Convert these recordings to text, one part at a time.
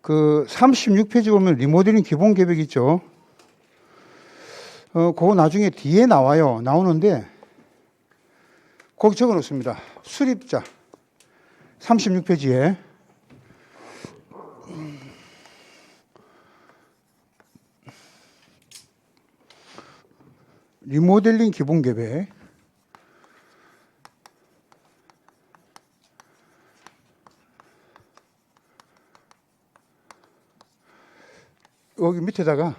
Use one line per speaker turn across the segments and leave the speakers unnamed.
그 36페이지 보면 리모델링 기본 계획 있죠. 그거 나중에 뒤에 나와요. 나오는데 거기 적어 놓습니다. 수립자 36페이지에 리모델링 기본 계획 여기 밑에다가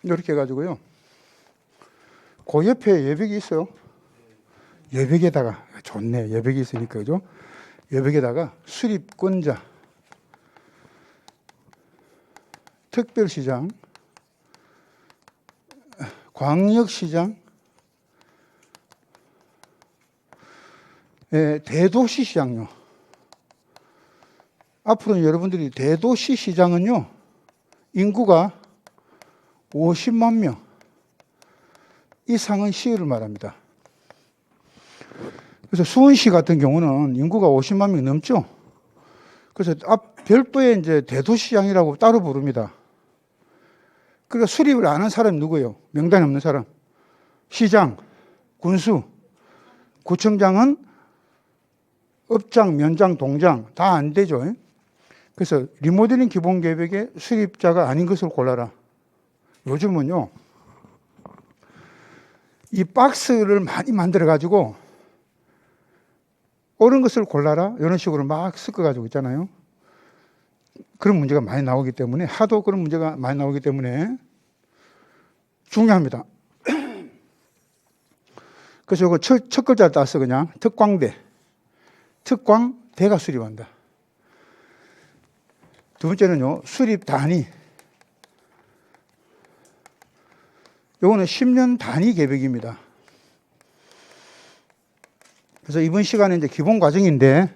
이렇게 해가지고요. 그 옆에 예벽이 있어요. 예벽에다가 좋네. 예벽이 있으니까 그죠? 예벽에다가 수립권자, 특별시장, 광역시장, 대도시시장요. 앞으로는 여러분들이 대도시시장은요, 인구가 50만 명 이상은 시를 말합니다. 그래서 수원시 같은 경우는 인구가 50만 명 넘죠. 그래서 별도의 이제 대도시장이라고 따로 부릅니다. 그러니까 수립을 안 한 사람이 누구예요? 명단에 없는 사람. 시장, 군수, 구청장은 업장, 면장, 동장 다 안 되죠. 그래서 리모델링 기본 계획에 수립자가 아닌 것을 골라라. 요즘은요, 이 박스를 많이 만들어 가지고 옳은 것을 골라라 이런 식으로 막 섞어 가지고 있잖아요. 그런 문제가 많이 나오기 때문에 하도 그런 문제가 많이 나오기 때문에 중요합니다. 그래서 이거 첫 글자를 따서 그냥 특광대가 수립한다. 두 번째는요, 수립 단위. 요거는 10년 단위 계획입니다. 그래서 이번 시간에 이제 기본 과정인데,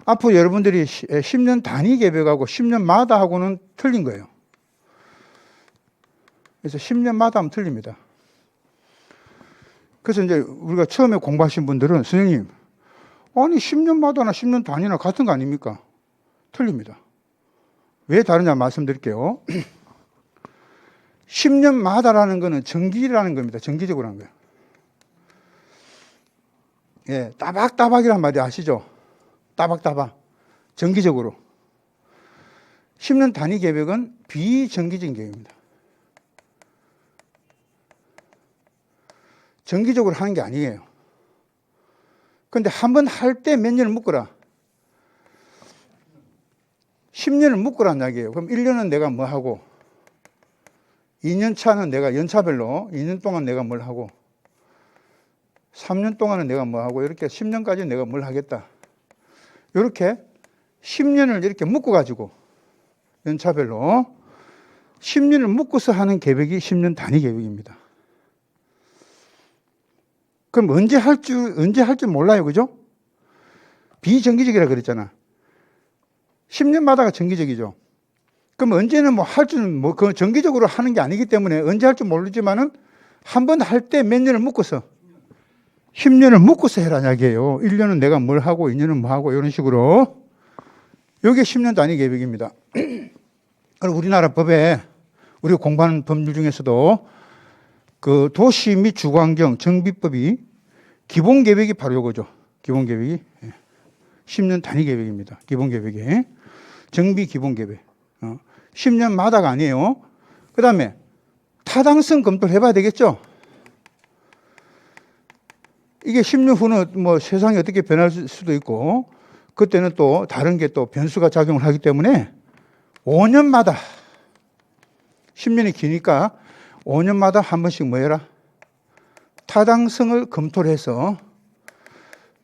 앞으로 여러분들이 10년 단위 계획하고 10년마다 하고는 틀린 거예요. 그래서 10년마다 하면 틀립니다. 그래서 이제 우리가 처음에 공부하신 분들은, 선생님, 아니, 10년마다나 10년 단위나 같은 거 아닙니까? 틀립니다. 왜 다르냐 말씀드릴게요. 10년마다라는 거는 정기라는 겁니다. 정기적으로 하는 거예요. 예, 따박따박이란 말이 아시죠? 따박따박. 정기적으로. 10년 단위 계획은 비정기적인 계획입니다. 정기적으로 하는 게 아니에요. 그런데 한 번 할 때 몇 년을 묶어라. 10년을 묶으라는 이야기예요. 그럼 1년은 내가 뭐 하고, 2년 차는 내가 연차별로 2년 동안 내가 뭘 하고, 3년 동안은 내가 뭐 하고, 이렇게 10년까지 내가 뭘 하겠다. 이렇게 10년을 이렇게 묶어가지고, 연차별로 10년을 묶어서 하는 계획이 10년 단위 계획입니다. 그럼 언제 할 줄 몰라요. 그죠? 비정기적이라 그랬잖아. 10년마다가 정기적이죠. 그럼 언제는 뭐 할 줄, 그 정기적으로 하는 게 아니기 때문에 언제 할 줄 모르지만은 한 번 할 때 몇 년을 묶어서 10년을 묶어서 해라 이야기예요. 1년은 내가 뭘 하고 2년은 뭐 하고 이런 식으로. 이게 10년 단위 계획입니다. 그리고 우리나라 법에 우리가 공부하는 법률 중에서도 그 도시 및 주거환경 정비법이 기본 계획이 바로 이거죠. 기본 계획이 10년 단위 계획입니다. 기본 계획이 정비 기본 계획. 10년마다가 아니에요. 그 다음에 타당성 검토를 해봐야 되겠죠. 이게 10년 후는 뭐 세상이 어떻게 변할 수도 있고 그때는 또 다른 게 또 변수가 작용을 하기 때문에 5년마다 10년이 기니까 5년마다 한 번씩 뭐 해라? 타당성을 검토를 해서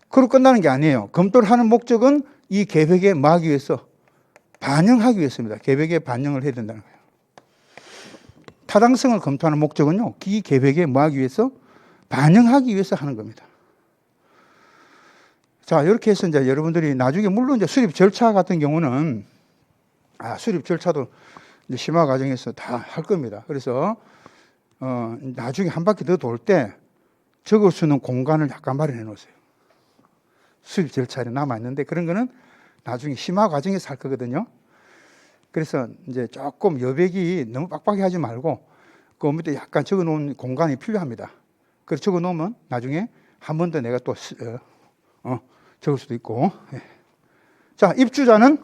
그로 끝나는 게 아니에요. 검토를 하는 목적은 이 계획에 뭐 하기 위해서? 반영하기 위해서입니다. 계획에 반영을 해야 된다는 거예요. 타당성을 검토하는 목적은요, 이 계획에 뭐 하기 위해서? 반영하기 위해서 하는 겁니다. 자, 이렇게 해서 이제 여러분들이 나중에 물론 이제 수립 절차 같은 경우는 수립 절차도 이제 심화 과정에서 다 할 겁니다. 그래서 나중에 한 바퀴 더 돌 때 적을 수 있는 공간을 약간 마련해 놓으세요. 수립 절차에 남아 있는데 그런 거는 나중에 심화 과정에서 할 거거든요. 그래서 이제 조금 여백이 너무 빡빡이 하지 말고 그 밑에 약간 적어 놓은 공간이 필요합니다. 그래서 적어 놓으면 나중에 한 번 더 내가 또 적을 수도 있고. 예. 자, 입주자는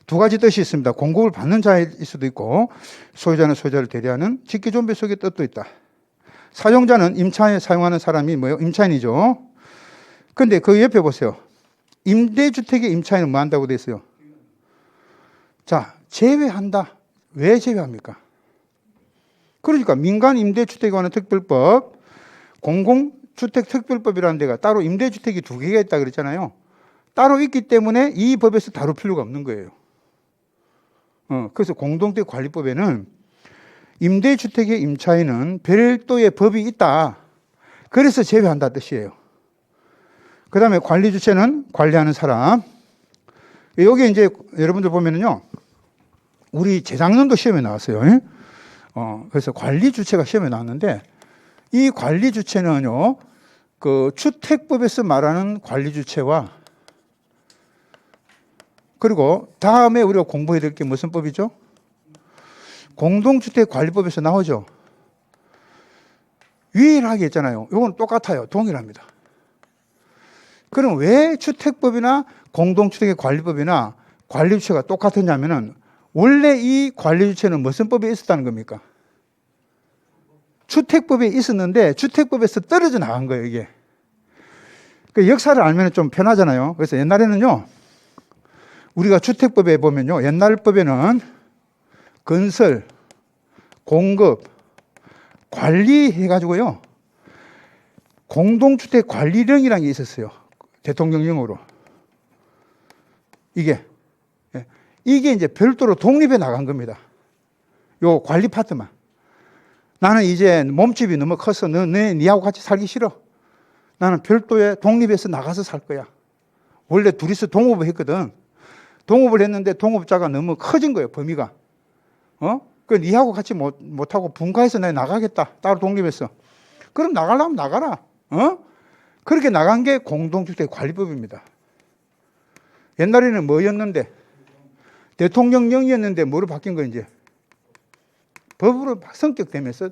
두 가지 뜻이 있습니다. 공급을 받는 자일 수도 있고, 소유자는 소유자를 대리하는 직계존비 속의 뜻도 있다. 사용자는 임차에 사용하는 사람이 뭐예요? 임차인이죠. 근데 그 옆에 보세요. 임대주택의 임차인은 뭐 한다고 돼 있어요? 자, 제외한다. 왜 제외합니까? 그러니까 민간 임대주택에 관한 특별법, 공공주택 특별법이라는 데가 따로 임대주택이 두 개가 있다 그랬잖아요. 따로 있기 때문에 이 법에서 다룰 필요가 없는 거예요. 그래서 공동주택관리법에는 임대주택의 임차인은 별도의 법이 있다. 그래서 제외한다 뜻이에요. 그 다음에 관리주체는 관리하는 사람. 여기 이제 여러분들 보면은요, 우리 재작년도 시험에 나왔어요. 그래서 관리주체가 시험에 나왔는데, 이 관리주체는요, 그 주택법에서 말하는 관리주체와, 그리고 다음에 우리가 공부해야 될 게 무슨 법이죠? 공동주택관리법에서 나오죠. 유일하게 있잖아요. 이건 똑같아요. 동일합니다. 그럼 왜 주택법이나 공동주택의 관리법이나 관리주체가 똑같았냐면은 원래 이 관리주체는 무슨 법에 있었다는 겁니까? 주택법에 있었는데 주택법에서 떨어져 나간 거예요, 이게. 그 역사를 알면 좀 편하잖아요. 그래서 옛날에는요, 우리가 주택법에 보면요, 옛날 법에는 건설, 공급, 관리해가지고요, 공동주택 관리령이라는 게 있었어요. 대통령령으로. 이게 이제 별도로 독립해 나간 겁니다. 요 관리 파트만. 나는 이제 몸집이 너무 커서 니하고 같이 살기 싫어. 나는 별도의 독립해서 나가서 살 거야. 원래 둘이서 동업을 했거든. 동업을 했는데 동업자가 너무 커진 거예요, 범위가. 그 니하고 같이 못하고 분가해서 내가 나가겠다. 따로 독립해서. 그럼 나가려면 나가라. 그렇게 나간 게 공동주택 관리법입니다. 옛날에는 뭐였는데? 대통령령이었는데 뭐로 바뀐 거 이제? 법으로 성격되면서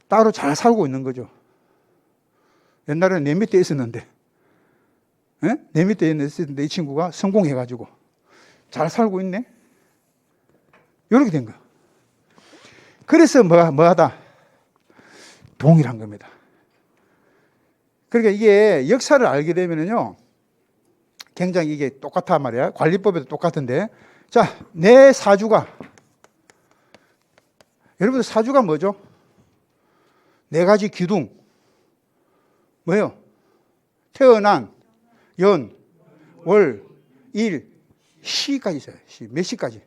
따로 잘 살고 있는 거죠. 옛날에는 내 밑에 있었는데, 내 밑에 있었는데 이 친구가 성공해가지고 잘 살고 있네? 이렇게 된 거야. 그래서 뭐하다? 동일한 겁니다. 그러니까 이게 역사를 알게 되면은요, 굉장히 이게 똑같단 말이야. 관리법에도 똑같은데. 자, 내 사주가. 여러분들 사주가 뭐죠? 네 가지 기둥. 뭐예요? 태어난, 연, 월, 일, 시까지 있어요. 시. 몇 시까지?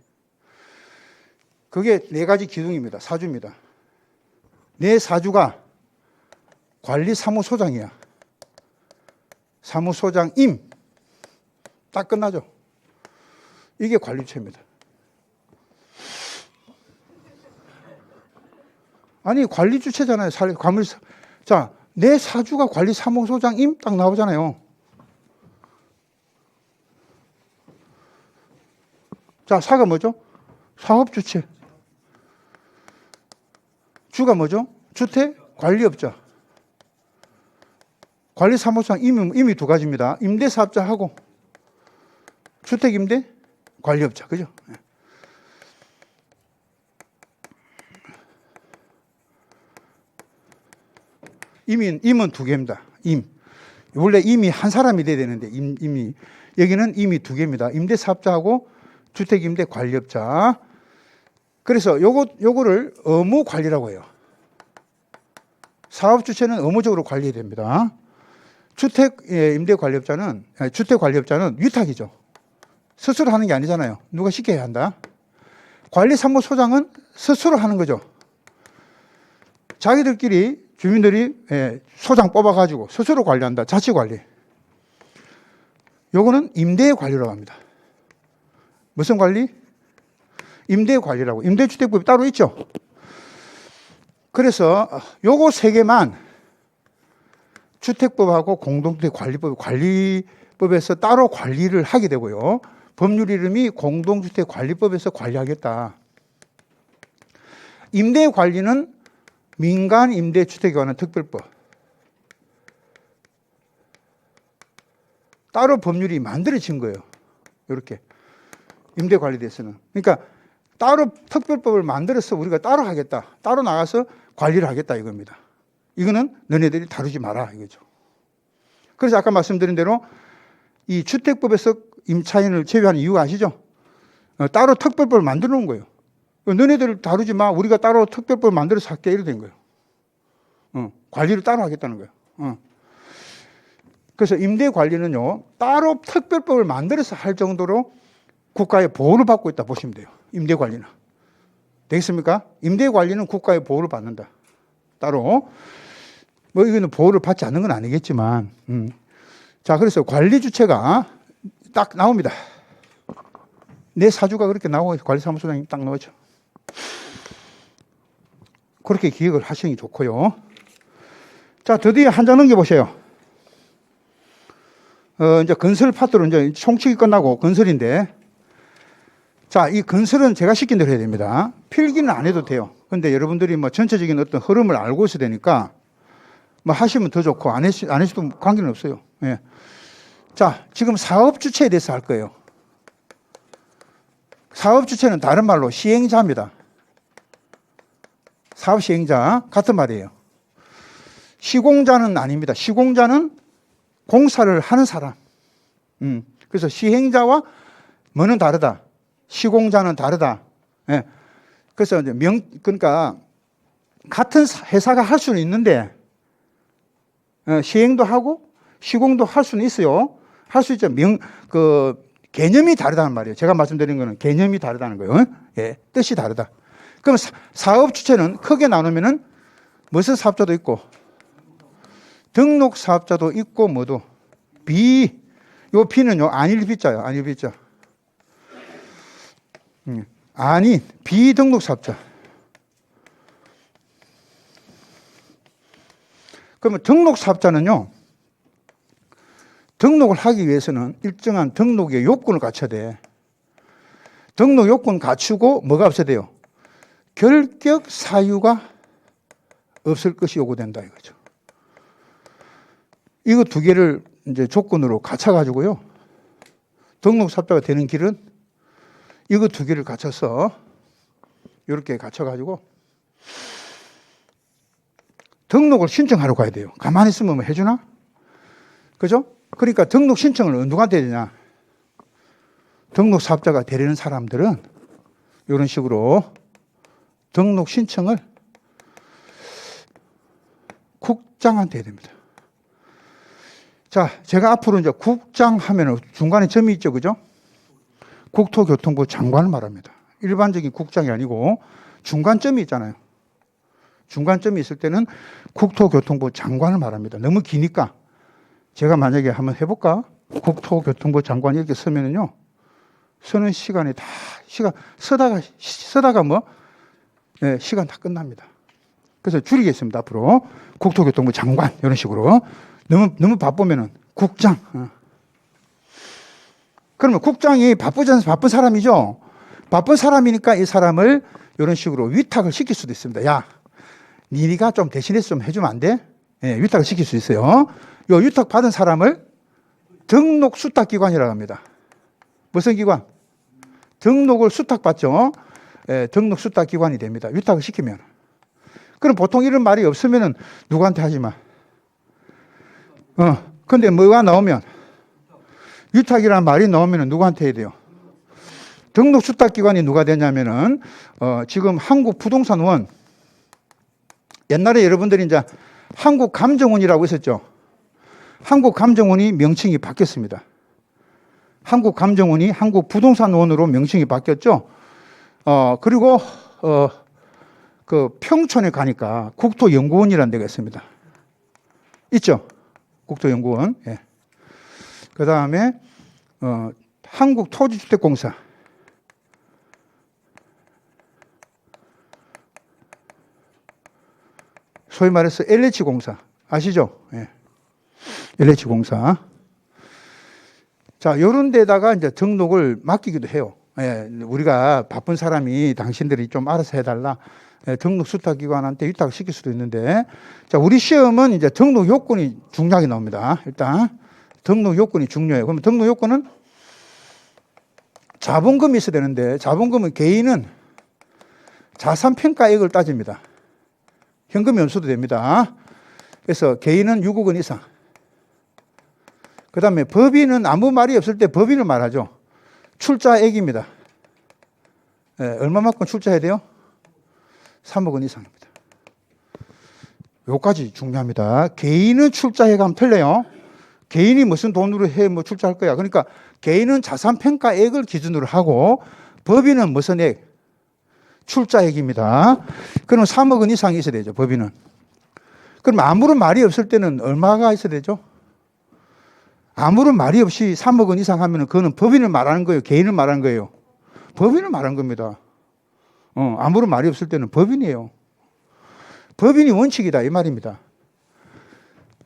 그게 네 가지 기둥입니다. 사주입니다. 내 사주가 관리사무소장이야. 사무소장임. 딱 끝나죠. 이게 관리주체입니다. 아니, 관리주체잖아요. 자, 내 사주가 관리사무소장임? 딱 나오잖아요. 자, 사가 뭐죠? 사업주체. 주가 뭐죠? 주택 관리업자. 관리사무소장 임이 두 가지입니다. 임대사업자하고 주택임대 관리업자. 그죠? 임은 두 개입니다. 원래 임이 한 사람이 돼야 되는데, 임이. 여기는 임이 두 개입니다. 임대사업자하고 주택임대 관리업자. 그래서 요거를 의무관리라고 해요. 사업주체는 의무적으로 관리해야 됩니다. 주택관리업자는 위탁이죠. 스스로 하는 게 아니잖아요. 누가 시켜야 한다. 관리사무소장은 스스로 하는 거죠. 자기들끼리 주민들이 소장 뽑아가지고 스스로 관리한다. 자치관리. 요거는 임대관리라고 합니다. 무슨 관리? 임대관리라고. 임대주택법이 따로 있죠. 그래서 요거 세 개만 주택법하고 공동주택관리법에서 따로 관리를 하게 되고요. 법률 이름이 공동주택관리법에서 관리하겠다. 임대관리는 민간임대주택에 관한 특별법. 따로 법률이 만들어진 거예요. 이렇게 임대관리에 대해서는. 그러니까 따로 특별법을 만들어서 우리가 따로 하겠다. 따로 나가서 관리를 하겠다 이겁니다. 이거는 너네들이 다루지 마라 이거죠. 그래서 아까 말씀드린 대로 이 주택법에서 임차인을 제외하는 이유가 아시죠? 따로 특별법을 만들어 놓은 거예요. 너네들 다루지 마. 우리가 따로 특별법을 만들어서 할게. 이렇게 된 거예요. 관리를 따로 하겠다는 거예요. 그래서 임대 관리는요, 따로 특별법을 만들어서 할 정도로 국가의 보호를 받고 있다 보시면 돼요. 임대 관리는. 되겠습니까? 임대 관리는 국가의 보호를 받는다. 따로. 뭐 이거는 보호를 받지 않는 건 아니겠지만. 자, 그래서 관리 주체가 딱 나옵니다. 내 사주가 그렇게 나오고 관리사무소장님 딱 나오죠. 그렇게 기억을 하시는 게 좋고요. 자, 드디어 한 장 넘겨보세요. 이제 건설 파트로 이제 총칙이 끝나고 건설인데, 자, 이 건설은 제가 시킨 대로 해야 됩니다. 필기는 안 해도 돼요. 근데 여러분들이 뭐 전체적인 어떤 흐름을 알고 있어야 되니까, 뭐 하시면 더 좋고, 안 하셔도 관계는 없어요. 예. 자, 지금 사업 주체에 대해서 할 거예요. 사업 주체는 다른 말로 시행자입니다. 사업 시행자, 같은 말이에요. 시공자는 아닙니다. 시공자는 공사를 하는 사람. 그래서 시행자와 뭐는 다르다. 시공자는 다르다. 예. 그래서 이제 그러니까 같은 회사가 할 수는 있는데, 시행도 하고 시공도 할 수는 있어요. 할 수 있죠. 개념이 다르다는 말이에요. 제가 말씀드린 거는 개념이 다르다는 거예요. 예. 뜻이 다르다. 그럼 사업 주체는 크게 나누면은 무슨 사업자도 있고, 등록 사업자도 있고, 뭐도. 요 B는요, 안일 B자요. 안일 B자. 아니, 비등록 사업자. 그러면 등록 사업자는요, 등록을 하기 위해서는 일정한 등록의 요건을 갖춰야 돼. 등록 요건 갖추고 뭐가 없어야 돼요? 결격 사유가 없을 것이 요구된다 이거죠. 이거 두 개를 이제 조건으로 갖춰가지고요. 등록 사업자가 되는 길은 이거 두 개를 갖춰서 이렇게 갖춰가지고 등록을 신청하러 가야 돼요. 가만히 있으면 뭐 해주나? 그죠? 그러니까 등록 신청을 누구한테 해야 되냐? 등록 사업자가 되려는 사람들은 이런 식으로 등록 신청을 국장한테 해야 됩니다. 자, 제가 앞으로 이제 국장 하면은 중간에 점이 있죠, 그죠? 국토교통부 장관을 말합니다. 일반적인 국장이 아니고 중간점이 있잖아요. 중간점이 있을 때는 국토교통부 장관을 말합니다. 너무 기니까 제가 만약에 한번 해볼까? 국토교통부 장관 이렇게 쓰면은요, 쓰는 시간이 다 쓰다가 뭐 시간 다 끝납니다. 그래서 줄이겠습니다. 앞으로 국토교통부 장관 이런 식으로. 너무 바쁘면은 국장. 그러면 국장이 바쁘지 않아서 바쁜 사람이죠. 바쁜 사람이니까 이 사람을 이런 식으로 위탁을 시킬 수도 있습니다. 야, 니가 좀 대신해서 좀 해주면 안 돼? 예, 위탁을 시킬 수 있어요. 요 위탁 받은 사람을 등록 수탁기관이라고 합니다. 무슨 기관? 등록을 수탁받죠. 예, 등록 수탁기관이 됩니다. 위탁을 시키면. 그럼 보통 이런 말이 없으면은 누구한테 하지 마. 근데 뭐가 나오면, 위탁이라는 말이 나오면 누구한테 해야 돼요? 등록 수탁기관이 누가 되냐면은, 지금 한국부동산원, 옛날에 여러분들이 이제 한국감정원이라고 있었죠. 한국감정원이 명칭이 바뀌었습니다. 한국감정원이 한국부동산원으로 명칭이 바뀌었죠. 그리고, 그 평촌에 가니까 국토연구원이라는 데가 있습니다. 있죠? 국토연구원. 예. 그 다음에, 한국토지주택공사. 소위 말해서 LH공사. 아시죠? 예. LH공사. 자, 요런 데다가 이제 등록을 맡기기도 해요. 예, 우리가 바쁜 사람이 당신들이 좀 알아서 해달라. 예, 등록 수탁기관한테 위탁 시킬 수도 있는데. 자, 우리 시험은 이제 등록 요건이 중요하게 나옵니다. 일단. 등록 요건이 중요해요. 그러면 등록 요건은 자본금이 있어야 되는데, 자본금은 개인은 자산평가액을 따집니다. 현금이 없어도 됩니다. 그래서 개인은 6억 원 이상. 그 다음에 법인은 아무 말이 없을 때 법인을 말하죠. 출자액입니다. 예, 얼마만큼 출자해야 돼요? 3억 원 이상입니다. 요까지 중요합니다. 개인은 출자액 하면 틀려요. 개인이 무슨 돈으로 해, 뭐 출자할 거야. 그러니까 개인은 자산평가액을 기준으로 하고 법인은 무슨 액? 출자액입니다. 그럼 3억 원 이상이 있어야 되죠, 법인은. 그럼 아무런 말이 없을 때는 얼마가 있어야 되죠? 아무런 말이 없이 3억 원 이상 하면 그거는 법인을 말하는 거예요? 개인을 말하는 거예요? 법인을 말하는 겁니다. 아무런 말이 없을 때는 법인이에요. 법인이 원칙이다, 이 말입니다.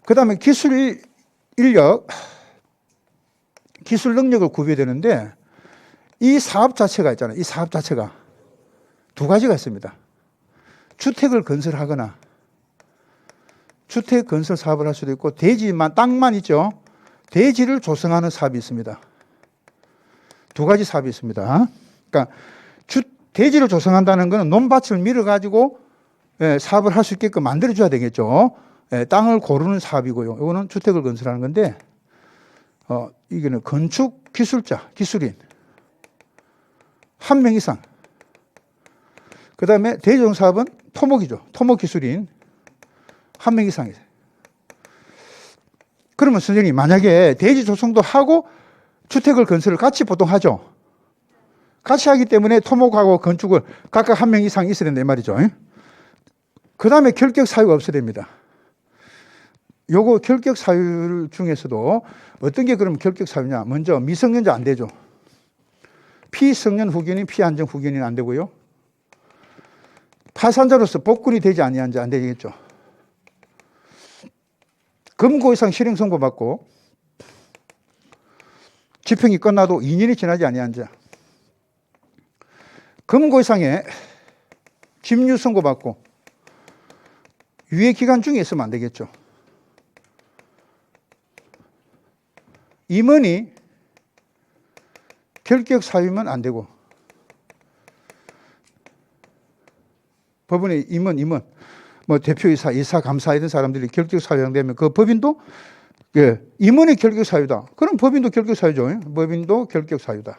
그 다음에 기술 인력, 기술 능력을 구비해야 되는데 이 사업 자체가 있잖아요. 이 사업 자체가 두 가지가 있습니다. 주택을 건설하거나 주택 건설 사업을 할 수도 있고 대지만 땅만 있죠. 대지를 조성하는 사업이 있습니다. 두 가지 사업이 있습니다. 그러니까 대지를 조성한다는 것은 논밭을 밀어가지고 사업을 할 수 있게끔 만들어줘야 되겠죠. 땅을 고르는 사업이고요. 이거는 주택을 건설하는 건데 이게는 건축 기술자, 기술인 1명 이상. 그 다음에 대지조성 사업은 토목이죠. 토목 기술인 1명 이상이세요. 그러면 선생님 만약에 대지 조성도 하고 주택을 건설을 같이 보통 하죠. 같이 하기 때문에 토목하고 건축을 각각 1명 이상 있어야 된다 이 말이죠. 그 다음에 결격 사유가 없어야 됩니다. 요거 결격 사유 중에서도 어떤 게 그러면 결격 사유냐? 먼저 미성년자 안 되죠. 피성년 후견인, 피안정 후견인 안 되고요. 파산자로서 복권이 되지 아니한 자 안 되겠죠. 금고 이상 실행 선고 받고 집행이 끝나도 2년이 지나지 아니한 자. 금고 이상의 집유 선고 받고 유예 기간 중에 있으면 안 되겠죠. 임원이 결격 사유면 안 되고 법원의 임원 뭐 대표이사, 이사, 감사 이런 사람들이 결격 사유가 되면 그 법인도 임원이 결격 사유다. 그럼 법인도 결격 사유죠. 법인도 결격 사유다.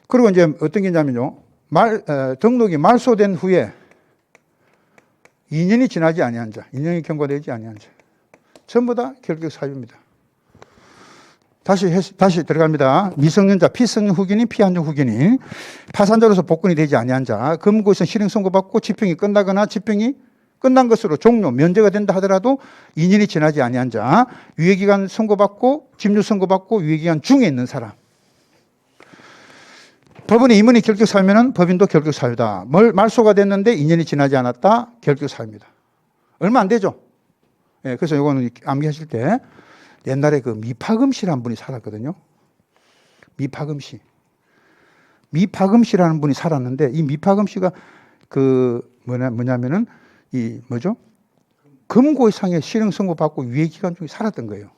그리고 이제 어떤 게 있냐면요. 등록이 말소된 후에 2년이 지나지 아니한 자, 2년이 경과되지 아니한 자. 전부 다 결격 사유입니다. 다시 들어갑니다. 미성년자, 피성년 후견인, 피안정 후견인, 파산자로서 복권이 되지 아니한 자, 금고에서 실행 선고받고 집행이 끝나거나 집행이 끝난 것으로 종료, 면제가 된다 하더라도 2년이 지나지 아니한 자, 유예기간 선고받고 집유 선고받고 유예기간 중에 있는 사람. 법원의 임원이 결격 사유면 법인도 결격 사유다. 말소가 됐는데 2년이 지나지 않았다. 결격 사유입니다. 얼마 안 되죠. 그래서 이거는 암기하실 때 옛날에 그 미파금 씨라는 분이 살았거든요. 미파금 씨. 미파금 씨라는 분이 살았는데 이 미파금 씨가 뭐냐면은 금고 이상의 실형 선고 받고 유예 기간 중에 살았던 거예요.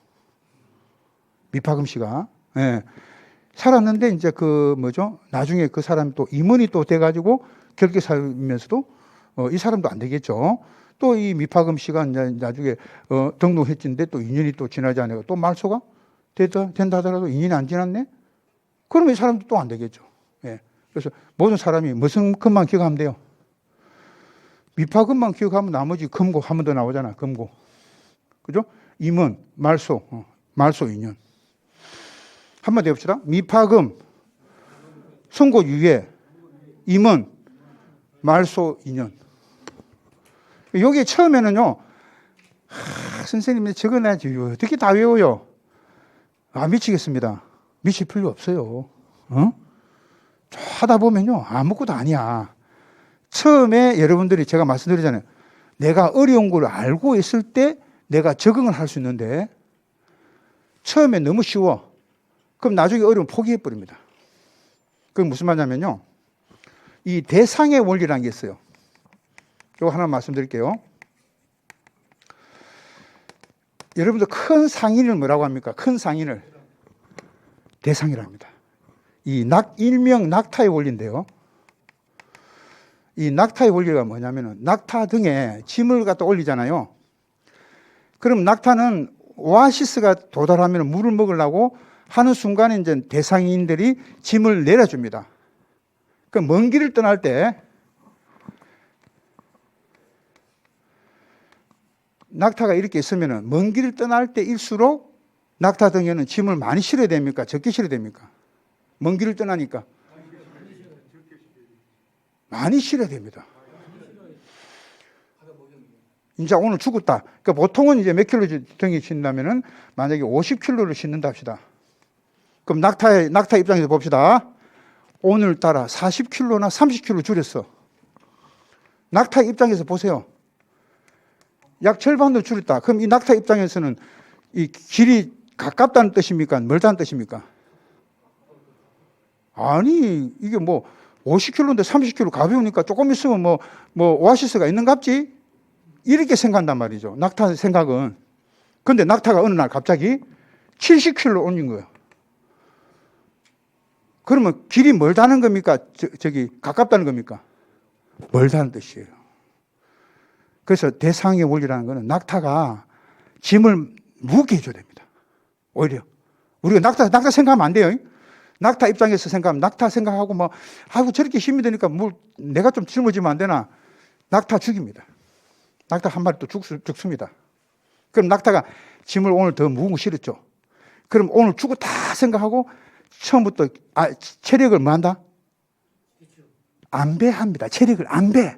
미파금 씨가. 살았는데 이제 나중에 그 사람이 또 임원이 또 돼가지고 결격 사유이면서도 이 사람도 안 되겠죠. 또 이 미파금 씨가 나중에 등록했는데 또 2년이 또 지나지 않아서 또 말소가 된다 하더라도 2년이 안 지났네? 그러면 이 사람도 또 안 되겠죠. 그래서 모든 사람이 무슨 금만 기억하면 돼요? 미파금만 기억하면 나머지 금고 한 번 더 나오잖아. 금고. 그죠? 임원, 말소 2년. 한번 더 해봅시다. 미파금, 선고 유예, 임원, 말소 2년. 여기 처음에는요, 선생님이 적어놔야지. 어떻게 다 외워요? 미치겠습니다. 미칠 필요 없어요. 하다 보면요, 아무것도 아니야. 처음에 여러분들이 제가 말씀드리잖아요. 내가 어려운 걸 알고 있을 때 내가 적응을 할 수 있는데, 처음에 너무 쉬워. 그럼 나중에 어려우면 포기해버립니다. 그게 무슨 말이냐면요. 이 대상의 원리라는 게 있어요. 이거 하나 말씀드릴게요. 여러분들 큰 상인을 뭐라고 합니까? 큰 상인을 대상이라고 합니다. 일명 낙타의 원리인데요. 이 낙타의 원리가 뭐냐면은 낙타 등에 짐을 갖다 올리잖아요. 그럼 낙타는 오아시스가 도달하면 물을 먹으려고 하는 순간에 이제 대상인들이 짐을 내려줍니다. 그 먼 길을 떠날 때 낙타가 이렇게 있으면은 먼 길을 떠날 때일수록 낙타 등에는 짐을 많이 실어야 됩니까? 적게 실어야 됩니까? 먼 길을 떠나니까 많이 실어야 됩니다. 이제 오늘 죽었다. 그러니까 보통은 이제 몇 킬로 등에 싣는다면은 만약에 50킬로를 싣는다 합시다. 그럼 낙타 입장에서 봅시다. 오늘따라 40킬로나 30킬로 줄였어. 낙타 입장에서 보세요. 약 절반도 줄였다. 그럼 이 낙타 입장에서는 이 길이 가깝다는 뜻입니까? 멀다는 뜻입니까? 아니, 이게 뭐 50킬로인데 30킬로 가벼우니까 조금 있으면 뭐 오아시스가 있는갑지? 이렇게 생각한단 말이죠. 낙타 생각은. 근데 낙타가 어느 날 갑자기 70킬로 올린 거예요. 그러면 길이 멀다는 겁니까? 저기 가깝다는 겁니까? 멀다는 뜻이에요. 그래서 대상의 원리라는 것은 낙타가 짐을 무겁게 해줘야 됩니다. 오히려. 우리가 낙타 생각하면 안 돼요. 낙타 입장에서 생각하면 낙타 생각하고 뭐, 아이고 저렇게 힘이 드니까 뭘 내가 좀 짊어지면 안 되나? 낙타 죽입니다. 낙타 한 마리 또 죽습니다. 그럼 낙타가 짐을 오늘 더 무거운 거 실었죠. 그럼 오늘 죽었다 생각하고 처음부터 체력을 뭐 한다? 안배합니다. 체력을 안배.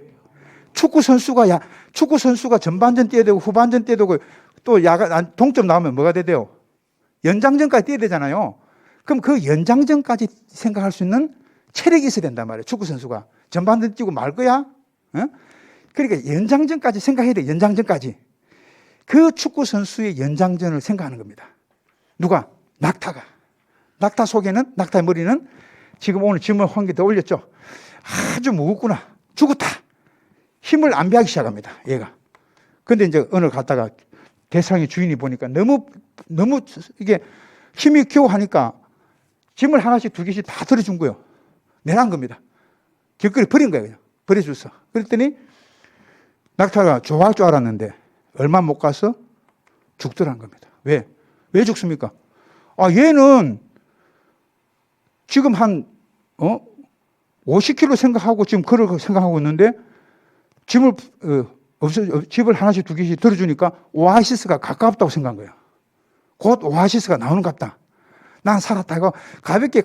축구 선수가 전반전 뛰어야 되고 후반전 뛰어야 되고 또 야간 동점 나오면 뭐가 돼요? 연장전까지 뛰어야 되잖아요. 그럼 그 연장전까지 생각할 수 있는 체력이 있어야 된단 말이에요. 축구 선수가 전반전 뛰고 말 거야? 어? 그러니까 연장전까지 생각해야 돼. 연장전까지. 그 축구 선수의 연장전을 생각하는 겁니다. 누가? 낙타가. 낙타 속에는, 낙타의 머리는 지금 오늘 짐을 한 개 더 올렸죠. 아주 무겁구나. 죽었다. 힘을 안배하기 시작합니다. 얘가. 근데 이제 어느 갔다가 대상의 주인이 보니까 너무 이게 힘이 겨우 하니까 짐을 하나씩 두 개씩 다 들어준 거예요. 내란 겁니다. 길거리 버린 거예요. 그냥. 버려줬어. 그랬더니 낙타가 좋아할 줄 알았는데 얼마 못 가서 죽더란 겁니다. 왜? 왜 죽습니까? 얘는 지금 한 50km 생각하고 지금 그걸 생각하고 있는데 집을 하나씩 두 개씩 들어주니까 오아시스가 가깝다고 생각한 거예요. 곧 오아시스가 나오는 것 같다. 난 살았다. 이거 가볍게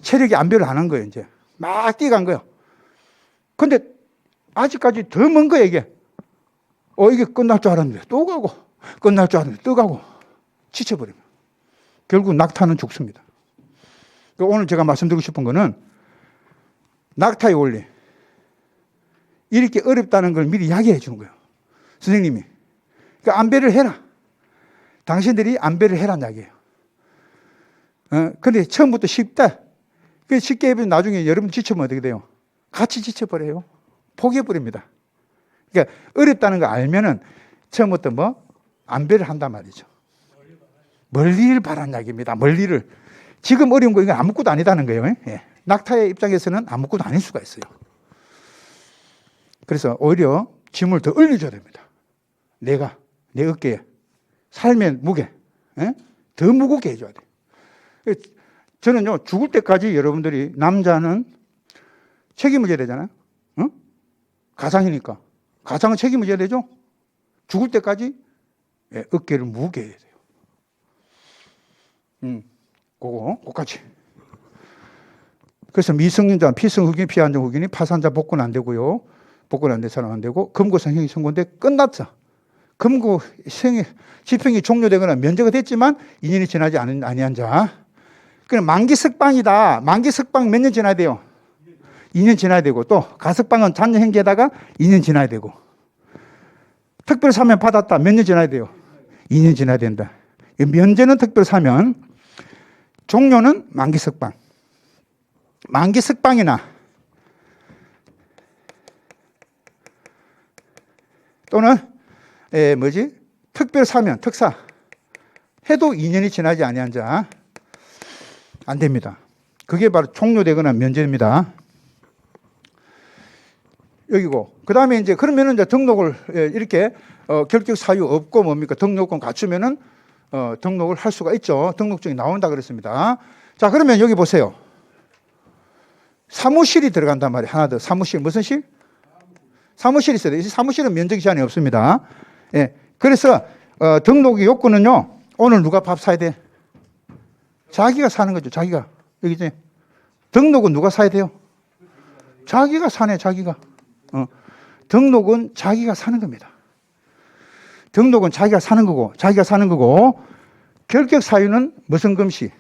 체력이 안배를 안 한 거예요. 이제 막 뛰어간 거예요. 근데 아직까지 더 먼 거예요. 이게 끝날 줄 알았는데 또 가고 끝날 줄 알았는데 또 가고 지쳐버립니다. 결국 낙타는 죽습니다. 오늘 제가 말씀드리고 싶은 거는 낙타의 원리. 이렇게 어렵다는 걸 미리 이야기해 주는 거예요. 선생님이. 그러니까 안배를 해라. 당신들이 안배를 해란 이야기예요. 근데 처음부터 쉽다. 쉽게 해보면 나중에 여러분 지치면 어떻게 돼요? 같이 지쳐버려요. 포기해버립니다. 그러니까 어렵다는 거 알면은 처음부터 안배를 한단 말이죠. 멀리를 바란 이야기입니다. 멀리를. 지금 어려운 거 이건 아무것도 아니다는 거예요. 예. 낙타의 입장에서는 아무것도 아닐 수가 있어요. 그래서 오히려 짐을 더 올려줘야 됩니다. 내 어깨에 삶의 무게 더 무겁게 해줘야 돼요. 저는요 죽을 때까지 여러분들이 남자는 책임을 져야 되잖아요. 가장이니까 가장은 책임을 져야 되죠. 죽을 때까지 어깨를 무겁게 해야 돼요. 그거 똑같이. 그래서 미성년자, 피성흑인, 피안정흑인이 파산자 복권 안 되고요. 복권 안 된 사람 안 되고 금고성형이 선고인데 끝났어. 금고 집행이 종료되거나 면제가 됐지만 2년이 지나지 아니한 자. 그럼 만기 석방이다. 만기 석방 몇 년 지나야 돼요? 2년 지나야 되고 또 가석방은 잔여 행기에다가 2년 지나야 되고 특별 사면 받았다. 몇 년 지나야 돼요? 2년 지나야 된다. 면제는 특별사면, 종료는 만기석방. 만기석방이나 또는 특별사면, 특사 해도 2년이 지나지 아니한 자 안 됩니다. 그게 바로 종료되거나 면제입니다. 여기고 그 다음에 이제 그러면은 이제 등록을 이렇게 결격 사유 없고 뭡니까 등록권 갖추면은 등록을 할 수가 있죠. 등록증이 나온다 그랬습니다. 자, 그러면 여기 보세요. 사무실이 들어간단 말이에요. 하나 더. 사무실 무슨 실? 사무실이 있어야 돼요. 사무실은 면적 제한이 없습니다. 예. 그래서 등록 요건은요. 오늘 누가 밥 사야 돼? 자기가 사는 거죠. 자기가. 여기지. 등록은 누가 사야 돼요? 자기가 사네. 자기가. 등록은 자기가 사는 겁니다. 등록은 자기가 사는 거고 결격 사유는 무슨 금시?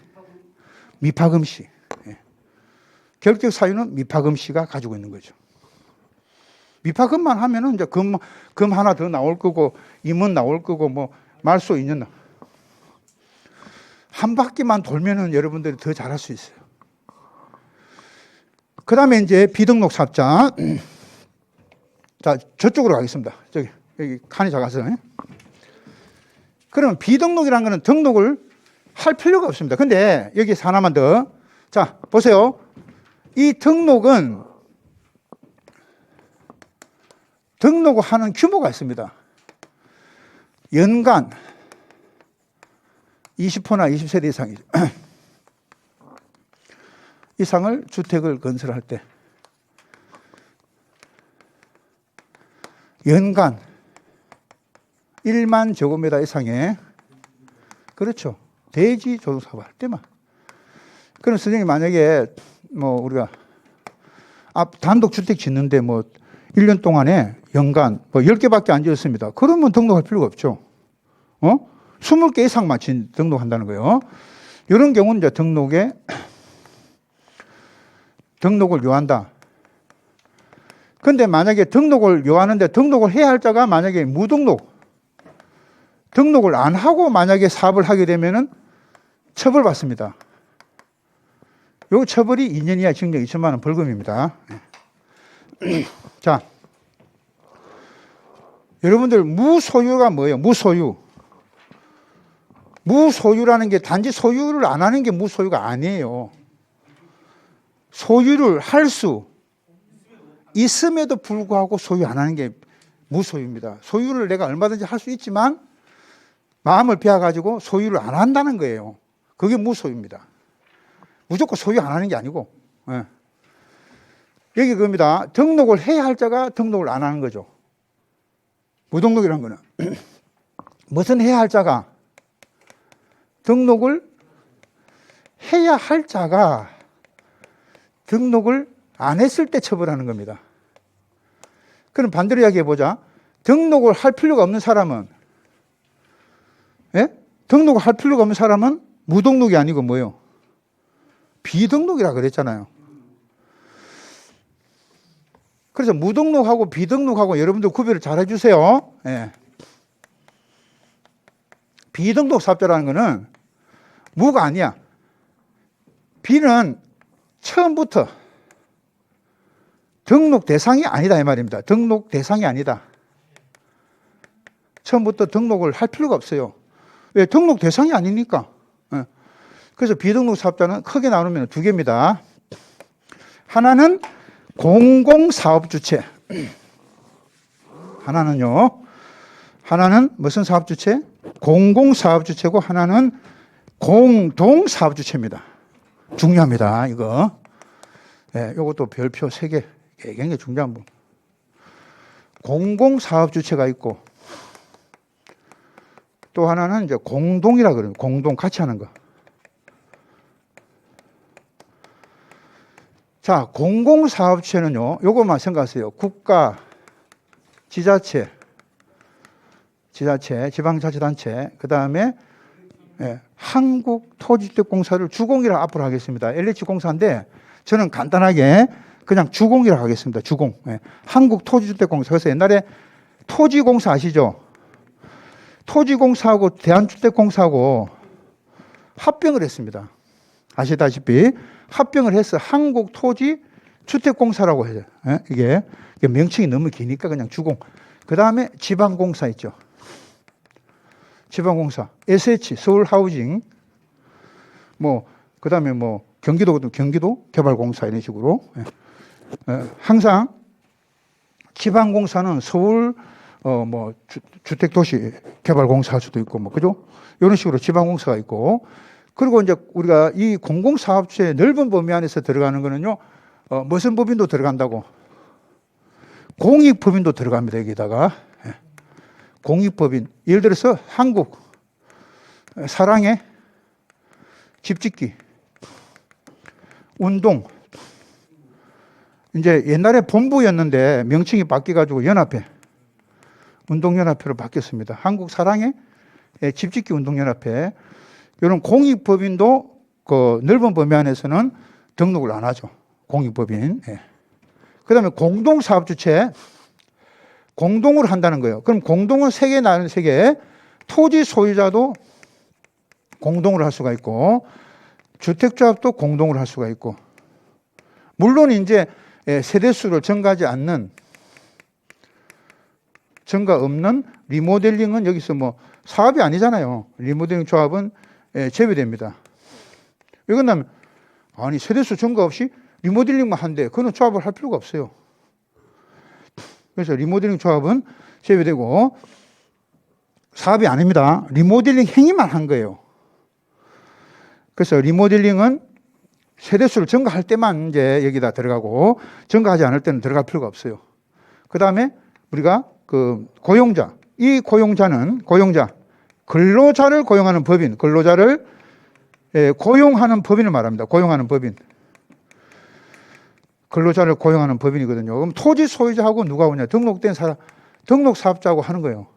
미파금시. 예. 결격 사유는 미파금시가 가지고 있는 거죠. 미파금만 하면은 이제 금 하나 더 나올 거고 임원 나올 거고 뭐 말소 2년 한 바퀴만 돌면은 여러분들이 더 잘할 수 있어요. 그 다음에 이제 비등록 사업자. 자, 저쪽으로 가겠습니다. 여기 칸이 작아서. 그러면 비등록이라는 거는 등록을 할 필요가 없습니다. 근데 여기서 하나만 더. 자, 보세요. 이 등록은 등록을 하는 규모가 있습니다. 연간 20호나 20세대 이상이죠. 이상을 주택을 건설할 때 연간 1만 제곱미터 이상의 그렇죠. 대지 조성 사업 할 때만. 그럼 선생님 만약에 뭐 우리가 단독 주택 짓는데 뭐 1년 동안에 연간 뭐 10개밖에 안 지었습니다. 그러면 등록할 필요가 없죠. 20개 이상만 등록한다는 거예요. 이런 경우는 이제 등록을 요한다. 근데 만약에 등록을 요하는데 등록을 해야 할 자가 만약에 등록을 안 하고 만약에 사업을 하게 되면은 처벌받습니다. 요 처벌이 2년 이하 징역 2천만 원 벌금입니다. 자, 여러분들 무소유가 뭐예요? 무소유라는 게 단지 소유를 안 하는 게 무소유가 아니에요. 소유를 할 수 있음에도 불구하고 소유 안 하는 게 무소유입니다. 소유를 내가 얼마든지 할 수 있지만 마음을 비워가지고 소유를 안 한다는 거예요. 그게 무소유입니다. 무조건 소유 안 하는 게 아니고. 예. 여기 그겁니다. 등록을 해야 할 자가 등록을 안 하는 거죠. 무등록이라는 거는. 무슨 해야 할 자가? 등록을 해야 할 자가 등록을 안 했을 때 처벌하는 겁니다. 그럼 반대로 이야기해보자. 등록을 할 필요가 없는 사람은, 예? 등록을 할 필요가 없는 사람은 무등록이 아니고 뭐예요? 비등록이라 그랬잖아요. 그래서 무등록하고 비등록하고 여러분들 구별을 잘 해주세요. 예. 비등록 사업자라는 거는 무가 아니야. 비는 처음부터 등록 대상이 아니다 이 말입니다. 등록 대상이 아니다. 처음부터 등록을 할 필요가 없어요. 왜? 등록 대상이 아니니까. 예. 그래서 비등록 사업자는 크게 나누면 두 개입니다. 하나는 공공사업주체. 하나는 무슨 사업주체? 공공사업주체고 하나는 공동사업주체입니다. 중요합니다, 이거. 예, 이것도 별표 3개. 굉장히 중요한 부분. 공공사업주체가 있고 또 하나는 이제 공동이라 그래요. 공동 같이 하는 거. 자, 공공사업주체는요, 요것만 생각하세요. 국가, 지자체, 지방자치단체, 그 다음에 한국토지주택공사를 주공이라고 앞으로 하겠습니다. LH공사인데 저는 간단하게 그냥 주공이라고 하겠습니다. 주공. 한국토지주택공사. 그래서 옛날에 토지공사 아시죠? 토지공사하고 대한주택공사하고 합병을 했습니다. 아시다시피 합병을 해서 한국토지주택공사라고 해요. 이게 명칭이 너무 기니까 그냥 주공. 그 다음에 지방공사 있죠. 지방공사, SH, 서울하우징, 그 다음에 경기도 개발공사 이런 식으로. 항상 지방공사는 서울, 주택도시 개발공사 할 수도 있고, 그죠? 이런 식으로 지방공사가 있고, 그리고 이제 우리가 이 공공사업주의 넓은 범위 안에서 들어가는 거는요, 무슨 법인도 들어간다고? 공익법인도 들어갑니다, 여기다가. 공익법인. 예를 들어서 한국, 사랑의 집짓기, 운동. 이제 옛날에 본부였는데 명칭이 바뀌어가지고 연합회, 운동연합회로 바뀌었습니다. 한국 사랑의 집짓기 운동연합회. 이런 공익법인도 그 넓은 범위 안에서는 등록을 안 하죠. 공익법인. 그 다음에 공동사업주체, 공동으로 한다는 거예요. 그럼 공동은 세 개 나는 세 개. 토지 소유자도 공동으로 할 수가 있고, 주택조합도 공동으로 할 수가 있고, 물론 이제 세대수를 증가하지 않는, 증가 없는 리모델링은 여기서 사업이 아니잖아요. 리모델링 조합은 제외됩니다. 왜 그러냐면, 아니, 세대수 증가 없이 리모델링만 한대. 그건 조합을 할 필요가 없어요. 그래서 리모델링 조합은 제외되고, 사업이 아닙니다. 리모델링 행위만 한 거예요. 그래서 리모델링은 세대수를 증가할 때만 이제 여기다 들어가고, 증가하지 않을 때는 들어갈 필요가 없어요. 그 다음에 우리가 고용자, 이 고용자, 근로자를 고용하는 법인, 근로자를 고용하는 법인을 말합니다. 고용하는 법인. 근로자를 고용하는 법인이거든요. 그럼 토지 소유자하고 누가 오냐? 등록된 사람, 등록사업자하고 하는 거예요.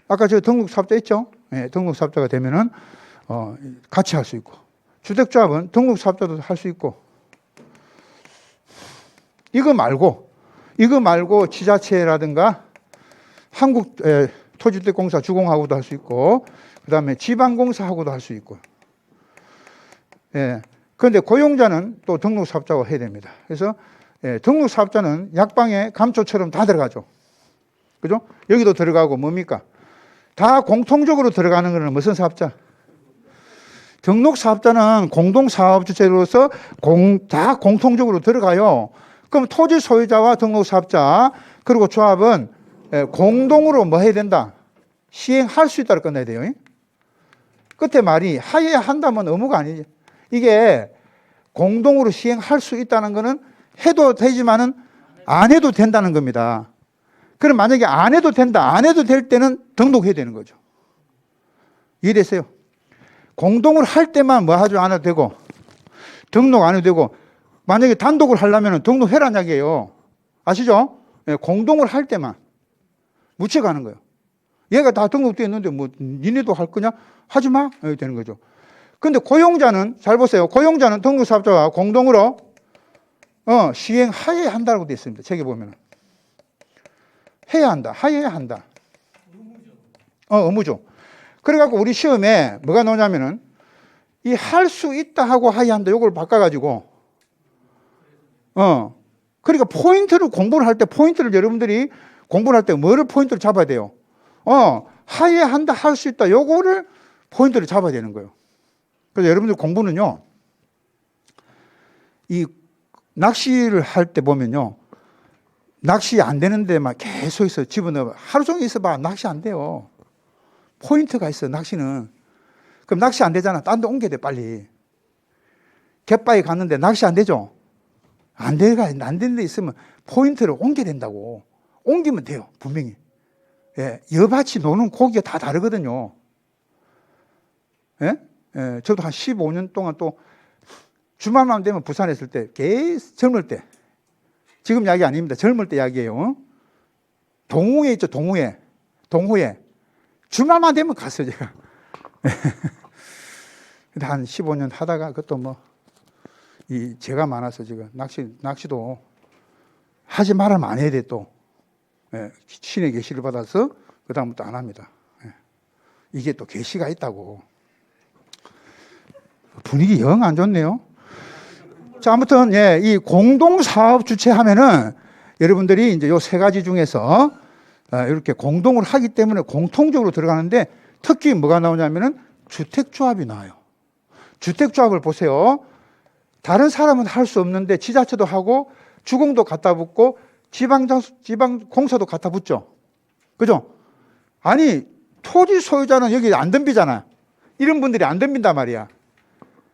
아까 저 등록사업자 있죠? 등록사업자가 되면은, 같이 할 수 있고. 주택조합은 등록사업자도 할 수 있고. 이거 말고 지자체라든가 한국 토지주택공사 주공하고도 할 수 있고, 그 다음에 지방공사하고도 할 수 있고. 그런데 고용자는 또 등록사업자가 해야 됩니다. 그래서 등록사업자는 약방의 감초처럼 다 들어가죠. 그죠? 여기도 들어가고 뭡니까? 다 공통적으로 들어가는 것은 무슨 사업자? 등록사업자는 공동사업주체로서 다 공통적으로 들어가요. 그럼 토지 소유자와 등록사업자 그리고 조합은 공동으로 뭐 해야 된다? 시행할 수 있다고 끝내야 돼요. 끝에 말이 하여야 한다면 의무가 아니지. 이게 공동으로 시행할 수 있다는 것은 해도 되지만은 안 해도 된다는 겁니다. 그럼 만약에 안 해도 된다, 안 해도 될 때는 등록해야 되는 거죠. 이해되세요? 공동을 할 때만 뭐 하지 않아도 되고, 등록 안 해도 되고, 만약에 단독을 하려면 등록해라는 이야기예요. 아시죠? 공동을 할 때만 묻혀 가는 거예요. 얘가 다 등록되어 있는데 니네도 할 거냐? 하지 마. 이렇게 되는 거죠. 근데 고용자는, 잘 보세요. 고용자는 등록사업자와 공동으로 시행하여야 한다고 되어 있습니다. 책에 보면은. 해야 한다. 하여야 한다. 의무죠. 그래갖고 우리 시험에 뭐가 나오냐면은 이 할 수 있다 하고 하여야 한다. 요걸 바꿔가지고 그러니까 포인트를 공부를 할 때 포인트를 여러분들이 공부를 할 때 뭐를 포인트를 잡아야 돼요? 하여야 한다, 할 수 있다. 요거를 포인트를 잡아야 되는 거예요. 그래서 여러분들 공부는요, 이 낚시를 할 때 보면요, 낚시 안 되는데 막 계속 있어 집어넣어. 하루 종일 있어봐. 낚시 안 돼요. 포인트가 있어, 낚시는. 그럼 낚시 안 되잖아. 딴 데 옮겨야 돼, 빨리. 갯바위 갔는데 낚시 안 되죠? 안 되는 데 있으면 포인트를 옮겨야 된다고. 옮기면 돼요, 분명히. 여밭이 노는 고기가 다 다르거든요. 저도 한 15년 동안 또 주말만 되면 부산에 있을 때, 젊을 때, 지금 이야기 아닙니다. 젊을 때 이야기예요. 동호회 있죠, 동호회. 주말만 되면 갔어요, 제가. 근데 한 15년 하다가 그것도 제가 많아서 제가 낚시도 하지 말아면 안 해야 돼, 또. 신의 계시를 받아서 그다음부터 안 합니다. 이게 또 계시가 있다고. 분위기 영 안 좋네요. 자, 아무튼, 예, 이 공동사업 주체하면은 여러분들이 이제 요 세 가지 중에서 이렇게 공동을 하기 때문에 공통적으로 들어가는데 특히 뭐가 나오냐면은 주택조합이 나와요. 주택조합을 보세요. 다른 사람은 할 수 없는데 지자체도 하고 주공도 갖다 붙고 지방공사도 갖다 붙죠. 그죠? 아니, 토지 소유자는 여기 안 덤비잖아. 이런 분들이 안 덤빈단 말이야.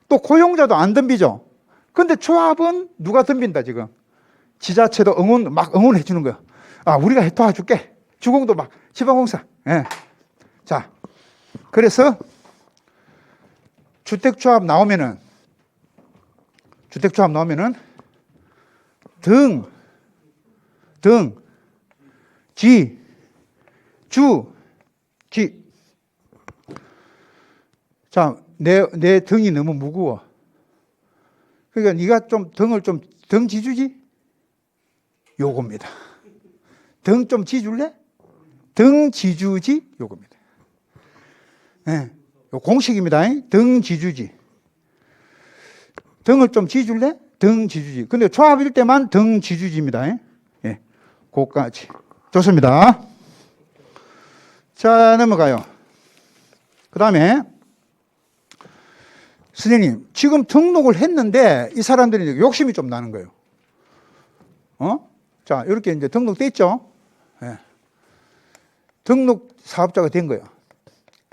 또 고용자도 안 덤비죠. 근데 조합은 누가 덤빈다, 지금? 지자체도 막 응원해 주는 거야. 아, 우리가 도와줄게. 주공도 막, 지방공사. 예. 자, 그래서 주택조합 나오면은 지. 자, 내 등이 너무 무거워. 그러니까 네가 좀 등 지주지? 요겁니다. 등 좀 지줄래? 등 지주지? 요겁니다. 예. 요 공식입니다. 등 지주지. 등을 좀 지줄래? 등 지주지. 근데 조합일 때만 등 지주지입니다. 예. 그거까지. 좋습니다. 자, 넘어가요. 그 다음에, 선생님, 지금 등록을 했는데 이 사람들이 욕심이 좀 나는 거예요. 자, 이렇게 이제 등록돼 있죠? 예. 등록 사업자가 된 거예요.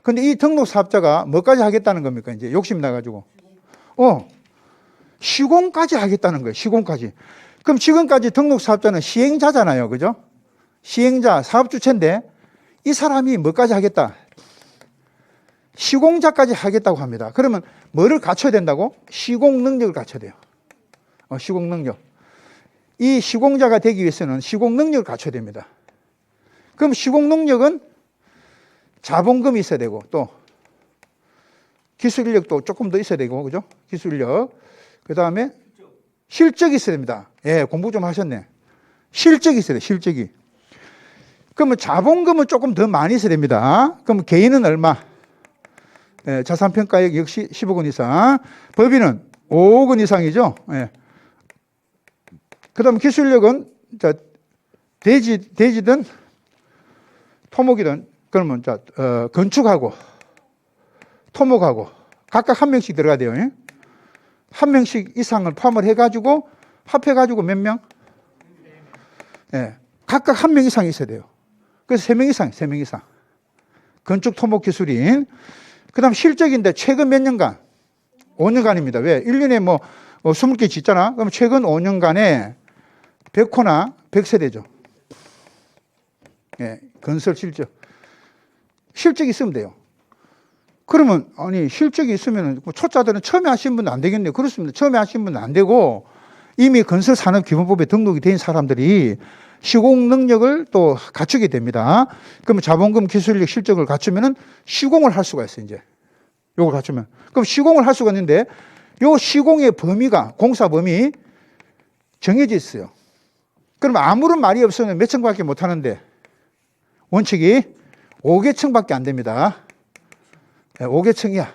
근데 이 등록 사업자가 뭐까지 하겠다는 겁니까? 이제 욕심 나가지고. 시공까지 하겠다는 거예요. 시공까지. 그럼 지금까지 등록 사업자는 시행자잖아요. 그죠? 시행자, 사업주체인데 이 사람이 뭐까지 하겠다? 시공자까지 하겠다고 합니다. 그러면 뭐를 갖춰야 된다고? 시공 능력을 갖춰야 돼요. 시공 능력. 이 시공자가 되기 위해서는 시공 능력을 갖춰야 됩니다. 그럼 시공 능력은 자본금이 있어야 되고 또 기술 인력도 조금 더 있어야 되고, 그죠? 기술 인력. 그 다음에 실적이 있어야 됩니다. 예, 공부 좀 하셨네. 실적이 있어야 돼요. 실적이. 그러면 자본금은 조금 더 많이 있어야 됩니다. 그럼 개인은 얼마? 예, 자산평가액 역시 10억 원 이상. 법인은 5억 원 이상이죠. 예. 그 다음 기술력은 대지든 토목이든 그러면 건축하고 토목하고 각각 한 명씩 들어가야 돼요. 예? 한 명씩 이상을 포함을 해가지고 합해가지고 몇 명? 예, 각각 한 명 이상 있어야 돼요. 그래서 3명 이상. 건축 토목 기술인. 그 다음 실적인데 최근 몇 년간? 5년간입니다. 왜? 1년에 뭐 20개 짓잖아. 그럼 최근 5년간에 100호나 100세대죠. 예, 건설 실적. 실적이 있으면 돼요. 그러면, 아니, 실적이 있으면, 초짜들은 처음에 하신 분은 안 되겠네요. 그렇습니다. 처음에 하신 분은 안 되고, 이미 건설산업기본법에 등록이 된 사람들이 시공 능력을 또 갖추게 됩니다. 그러면 자본금, 기술력, 실적을 갖추면은 시공을 할 수가 있어요, 이제. 요걸 갖추면. 그럼 시공을 할 수가 있는데, 요 시공의 범위가, 공사 범위 정해져 있어요. 그러면 아무런 말이 없으면 몇 층밖에 못 하는데, 원칙이 5개층밖에 안 됩니다. 5개층이야.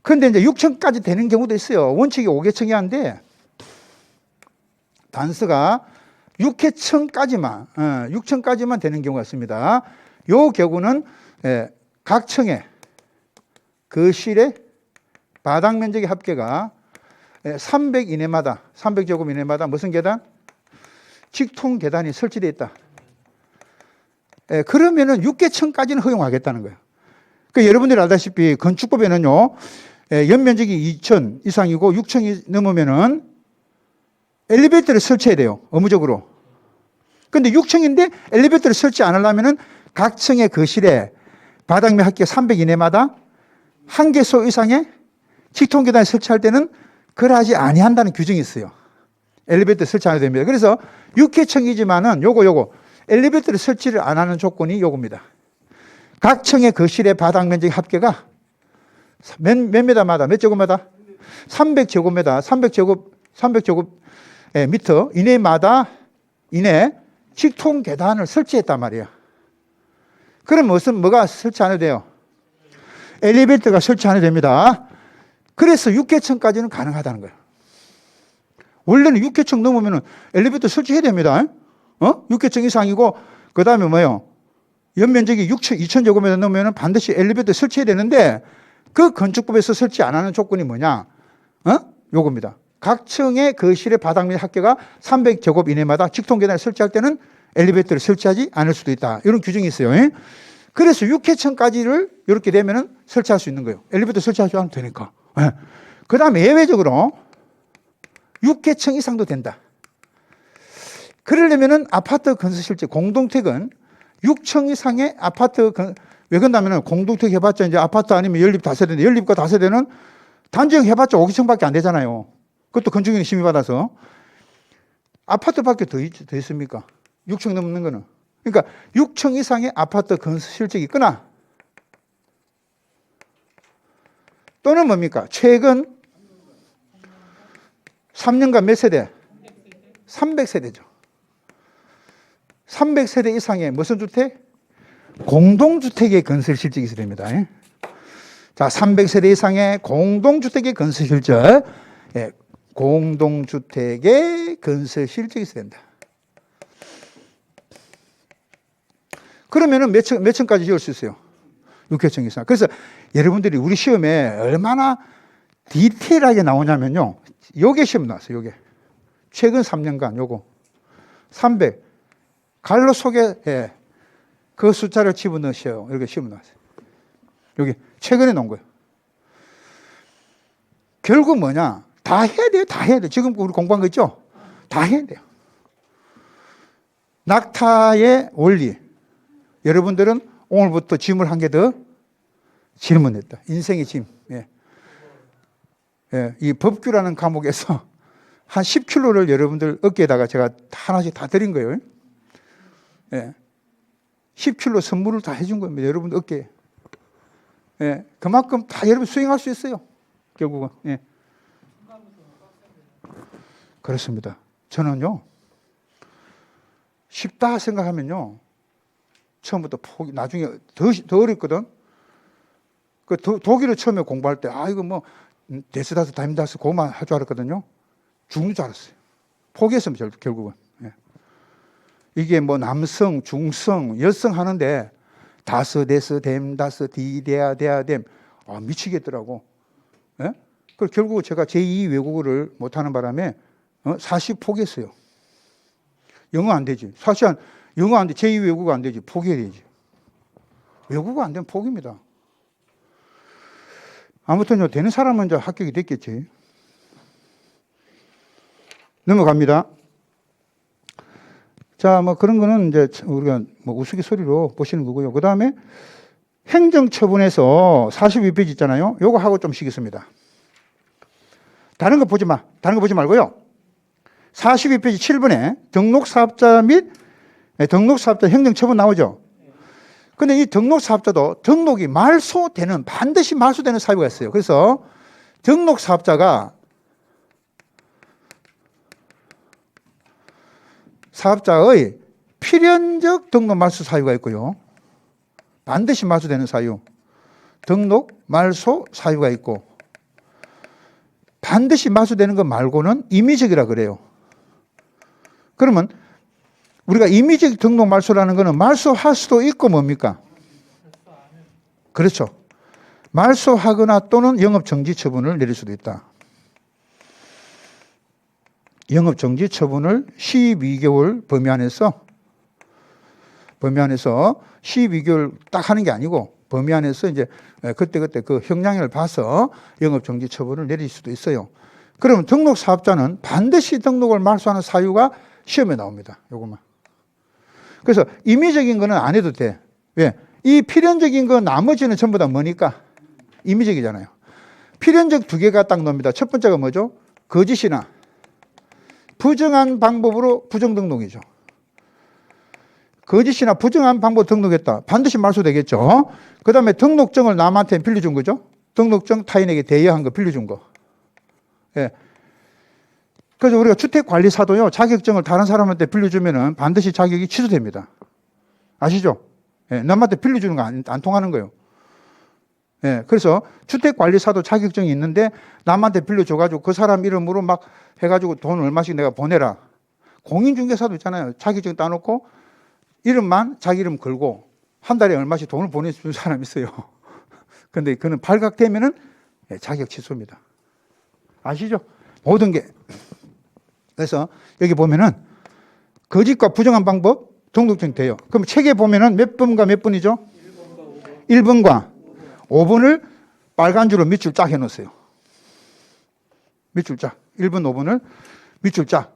근데 이제 6층까지 되는 경우도 있어요. 원칙이 5개층이한데, 단서가 6층까지만 되는 경우가 있습니다. 요 경우는 각 층의 거실의 바닥 면적의 합계가 300 이내마다, 300제곱 이내마다 무슨 계단? 직통 계단이 설치되어 있다. 그러면은 6개층까지는 허용하겠다는 거예요. 그 여러분들이 알다시피 건축법에는요, 연면적이 2층 이상이고 6층이 넘으면은 엘리베이터를 설치해야 돼요. 의무적으로. 근데 6층인데 엘리베이터를 설치 안 하려면은 각 층의 거실에 바닥면 합계 300 이내마다 한 개소 이상의 직통 계단을 설치할 때는 그러하지 아니한다는 규정이 있어요. 엘리베이터 설치 안 해도 됩니다. 그래서 6개층이지만은 요거 엘리베이터를 설치를 안 하는 조건이 요겁니다. 각 층의 거실의 바닥 면적 합계가 몇 메다마다, 몇 제곱미터? 300제곱미터, 300제곱 미터 이내 직통 계단을 설치했단 말이에요. 그럼 뭐가 설치 안 해도 돼요? 엘리베이터가 설치 안 해도 됩니다. 그래서 6계층까지는 가능하다는 거예요. 원래는 6계층 넘으면 엘리베이터 설치해야 됩니다. 6계층 이상이고, 그 다음에 뭐예요? 연면적이 2,000제곱미터 넘으면 반드시 엘리베이터 설치해야 되는데, 그 건축법에서 설치 안 하는 조건이 뭐냐? 요겁니다. 각 층의 거실의 바닥 및 합계가 300제곱 이내마다 직통 계단을 설치할 때는 엘리베이터를 설치하지 않을 수도 있다. 이런 규정이 있어요. 그래서 6계층까지를 이렇게 되면은 설치할 수 있는 거예요. 엘리베이터 설치하지 않으면 되니까. 그 다음에 예외적으로 6계층 이상도 된다. 그러려면은 아파트 건설 실제 공동택은 6층 이상의 아파트, 왜 그런다면은 공동택 해봤자 이제 아파트 아니면 연립 다세대인데 연립과 다세대는 단지형 해봤자 5계층밖에 안 되잖아요. 그것도 건축인이 심의받아서. 아파트밖에 더 있습니까? 6층 넘는 거는. 그러니까 6층 이상의 아파트 건설 실적이 있거나 또는 뭡니까? 최근 3년간 몇 세대? 300세대죠. 300세대 이상의 무슨 주택? 공동주택의 건설 실적이 있어야 됩니다. 자, 300세대 이상의 공동주택의 건설 실적. 공동주택의 건설 실적이 있어야 된다. 그러면은 몇 층까지 지을 수 있어요? 6계층 이상. 그래서 여러분들이 우리 시험에 얼마나 디테일하게 나오냐면요. 요게 시험 나왔어요, 요게. 최근 3년간 요거. 300. 갈로 속에, 그 숫자를 집어넣으셔요. 이렇게 시험 나왔어요. 여기 최근에 나온 거예요. 결국 뭐냐? 다 해야 돼요. 다 해야 돼요. 지금 우리 공부한 거 있죠? 다 해야 돼요. 낙타의 원리. 여러분들은 오늘부터 짐을 한 개 더 질문했다. 인생의 짐. 이 법규라는 과목에서 한 10kg를 여러분들 어깨에다가 제가 하나씩 다 드린 거예요. 10kg 선물을 다 해준 겁니다. 여러분들 어깨에. 그만큼 다 여러분 수행할 수 있어요. 결국은. 그렇습니다. 저는요, 쉽다 생각하면요, 처음부터 포기, 나중에 더 어렵거든. 그 독일을 처음에 공부할 때, 이거 뭐, 데스다스, 다임다스, 그거만 할 줄 알았거든요. 죽는 줄 알았어요. 포기했습니다, 결국은. 이게 뭐, 남성, 중성, 여성 하는데, 다스, 데스, 댐, 다스, 디, 데아, 데아, 댐. 미치겠더라고. 그 결국 제가 제2 외국어를 못하는 바람에, 사실 포기했어요. 영어 안 되지. 사실 영어 안 돼. 제2 외국어 안 되지. 포기해야지. 외국어 안 되면 포기입니다. 아무튼 되는 사람은 이제 합격이 됐겠지. 넘어갑니다. 자, 뭐 그런 거는 이제 우리가 뭐 우스갯소리로 보시는 거고요. 그 다음에 행정처분에서 42페이지 있잖아요. 요거 하고 좀 쉬겠습니다. 다른 거 보지 마. 다른 거 보지 말고요. 42페이지 7번에 등록사업자 및 등록사업자 행정처분 나오죠. 근데 이 등록사업자도 등록이 말소되는, 반드시 말소되는 사유가 있어요. 그래서 등록사업자가 사업자의 필연적 등록 말소 사유가 있고요. 반드시 말소되는 사유. 등록 말소 사유가 있고, 반드시 말소되는 것 말고는 임의적이라 그래요. 그러면 우리가 임의적 등록 말소라는 것은 말소할 수도 있고 뭡니까? 그렇죠. 말소하거나 또는 영업정지 처분을 내릴 수도 있다. 영업정지 처분을 12개월 범위 안에서 12개월 딱 하는 게 아니고 범위 안에서 이제 그때그때 그 형량을 봐서 영업정지 처분을 내릴 수도 있어요. 그러면 등록사업자는 반드시 등록을 말소하는 사유가 시험에 나옵니다. 요것만. 그래서 임의적인 거는 안 해도 돼. 왜? 이 필연적인 거 나머지는 전부 다 뭐니까? 임의적이잖아요. 필연적 두 개가 딱 나옵니다. 첫 번째가 뭐죠? 거짓이나 부정한 방법으로 부정등록이죠. 거짓이나 부정한 방법 등록했다. 반드시 말소되겠죠. 그 다음에 등록증을 남한테 빌려준 거죠. 등록증 타인에게 대여한 거 빌려준 거. 그래서 우리가 주택관리사도요, 자격증을 다른 사람한테 빌려주면은 반드시 자격이 취소됩니다. 아시죠? 예, 남한테 빌려주는 거 안 통하는 거예요. 예, 그래서 주택관리사도 자격증이 있는데 남한테 빌려줘가지고 그 사람 이름으로 막 해가지고 돈 얼마씩 내가 보내라. 공인중개사도 있잖아요. 자격증 따놓고 이름만 자기 이름 걸고 한 달에 얼마씩 돈을 보내주는 사람 있어요. 근데 그는 발각되면은 자격 취소입니다. 아시죠? 모든 게. 그래서 여기 보면은 거짓과 부정한 방법 등록증 돼요. 그럼 책에 보면은 몇 번과 몇 번이죠? 1번과 5번을 빨간 줄로 밑줄 쫙 해놓으세요. 밑줄 쫙. 1번, 5번을 밑줄 쫙.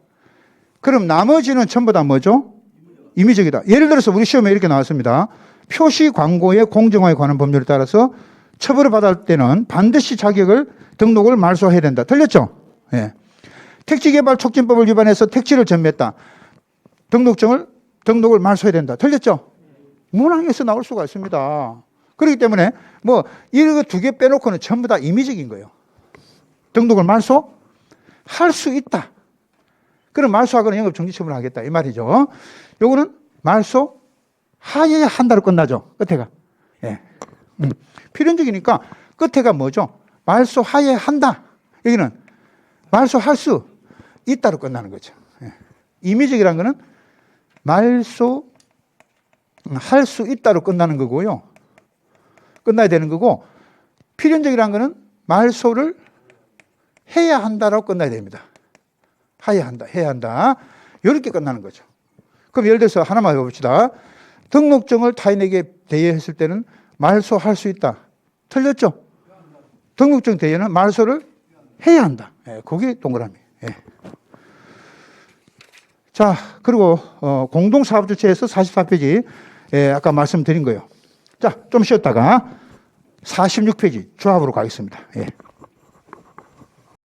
그럼 나머지는 전부 다 뭐죠? 임의적이다. 예를 들어서 우리 시험에 이렇게 나왔습니다. 표시 광고의 공정화에 관한 법률에 따라서 처벌을 받을 때는 반드시 등록을 말소해야 된다. 틀렸죠? 예. 택지개발촉진법을 위반해서 택지를 전매했다. 등록을 말소해야 된다. 틀렸죠? 문항에서 나올 수가 있습니다. 그렇기 때문에 뭐 이거 두 개 빼놓고는 전부 다 임의적인 거예요. 등록을 말소할 수 있다. 그럼 말소하거나 영업정지처분을 하겠다. 이 말이죠. 요거는 말소하여야 한다로 끝나죠. 끝에가. 예. 필연적이니까 끝에가 뭐죠? 말소하여야 한다. 여기는 말소할 수 있다로 끝나는 거죠. 예. 임의적이라는 거는 말소할 수 있다로 끝나는 거고요. 끝나야 되는 거고, 필연적이라는 거는 말소를 해야 한다라고 끝나야 됩니다. 해야 한다. 이렇게 끝나는 거죠. 그럼 예를 들어서 하나만 해봅시다. 등록증을 타인에게 대여했을 때는 말소할 수 있다. 틀렸죠? 등록증 대여는 말소를 해야 한다. 예, 그게 동그라미. 예. 자, 그리고 공동사업주체에서 44페이지 아까 말씀드린 거예요. 자, 좀 쉬었다가 46페이지 조합으로 가겠습니다. 예.